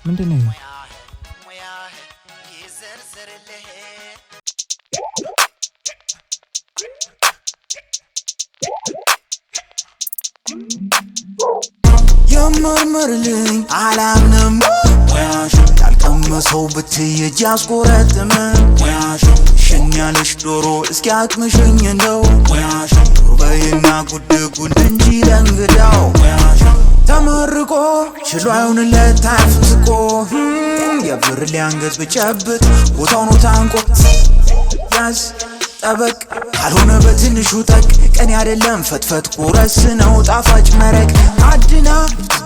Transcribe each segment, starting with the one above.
ምንድነው? የመርመርልኝ አላምንም ሙያሽ ያልቀመሰው ብትይ ያስቆረጥም ሙያሽ ሸኛለሽ ዶሮ እስኪ አቅምሽኝ እንደው ሙያሽ ዱርበይና ጉድ እንጂ ለእንግዳው ሙያሽ ተመርቆ ችሎ አይሆንለት ታፍስቆ የብር ሊያንገት ብጨብጥ ቦታው ነው ታንቆ ያዝ ጠበቅ ካልሆነ በትንሹ ጠቅ ቀን አይደለም ፈትፈት ቁረስ ነው ጣፋጭ መረቅ አድና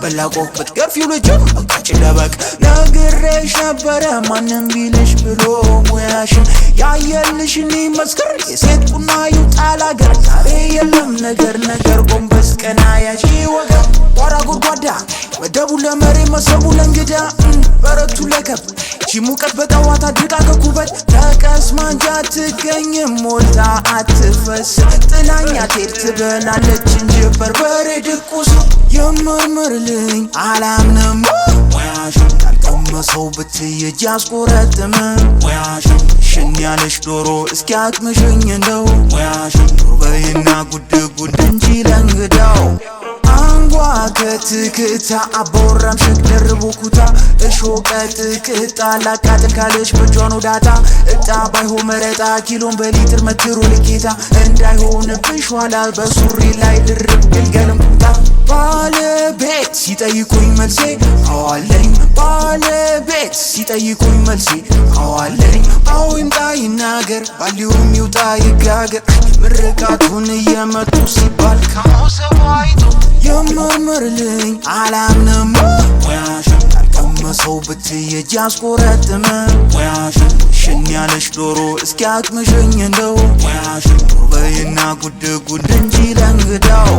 በላቆ በትገርፊው ልጅም በቃጭ ለበቅ ነግሬሽ ነበረ ማንም ቢልሽ ብሎ ሙያሽን ያየልሽን ይመስክር የሴት ቁና ይውጣል አገር ዛሬ የለም ነገር ጎንበስ ቀና ያሺ ወገብ ጓራ ጎድጓዳ መደቡ ለመሬ መሰቡ ለእንግዳ በረቱ ለከብ ሙቀት በጠዋት አድቃ ከኩበት ተቀስማ እንጂ አትገኝም ሞልታ አትፈስ ጥላኛ ትሄድ ትበላለች እንጂ በርበሬ ድቁስ የመርመርልኝ አላምንም ሙያሽ ያልቀመሰው ብትይ ያስቆረጥም ሙያሽ ሸኛለሽ ዶሮ እስኪ አቅምሽኝ እንደው ሙያሽ ዱርበይና ጉድ እንጂ ለእንግዳው አንጓ ከትክታ አቦራም ሸክ ደርቦ ኩታ እሾ ቀጥቅጣ ላቃጥል ካለሽ በጇን ወዳታ እጣ ባይሆ መረጣ ኪሎን በሊትር መትሮ ልኬታ እንዳይሆንብሽ ኋላ በሱሪ ላይ ድርብ ግልገልም ኩታ ባለቤት ሲጠይቁኝ መልሴ አዋለኝ ባለቤት ሲጠይቁኝ መልሴ አዋለኝ አዎ ይምጣ ይናገር ባሊውም ይውጣ ይጋገር ምርቃቱን እየመጡ ሲባል ከሞሰቡ አይቶ የመርመርልኝ አላምንም ሙያሽ ያልቀመሰው ብትይ ያስቆረጥም ሙያሽ ሸኛለሽ ዶሮ እስኪ አቅምሽኝ እንደው ሙያሽ ዱርበይና ጉድ እንጂ ለእንግዳው